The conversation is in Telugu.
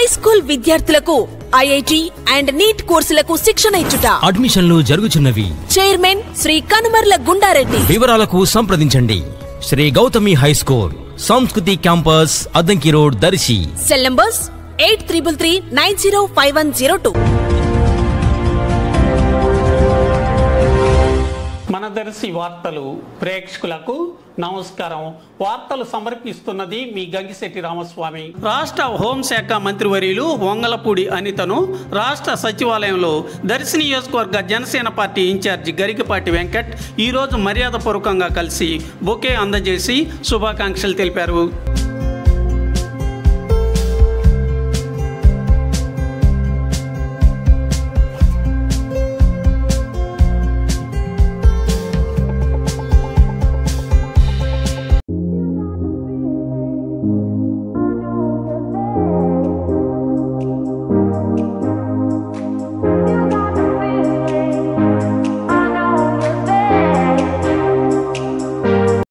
హై స్కూల్ విద్యార్థులకు ఐఐటి అండ్ నీట్ కోర్సులకు శిక్షణ ఇచ్చుట. అడ్మిషన్లు జరుగుచున్నవి. చైర్మన్ శ్రీ కనుమర్ల గుండారెడ్డి. వివరాలకు సంప్రదించండి. Shri Gautami high school, Sanskriti campus, Addanki road, Darsi. Cell numbers 8333905102. మన దర్శి వార్తలు ప్రేక్షకులకు నమస్కారం. వార్తలు సమర్పిస్తున్నది మీ గంగిశెట్టి రామస్వామి. రాష్ట్ర హోంశాఖ మంత్రివర్యులు వంగలపూడి అనితను రాష్ట్ర సచివాలయంలో దర్శి నియోజకవర్గ జనసేన పార్టీ ఇన్ఛార్జి గరికపాటి వెంకట్ ఈరోజు మర్యాదపూర్వకంగా కలిసి బొకే అందజేసి శుభాకాంక్షలు తెలిపారు.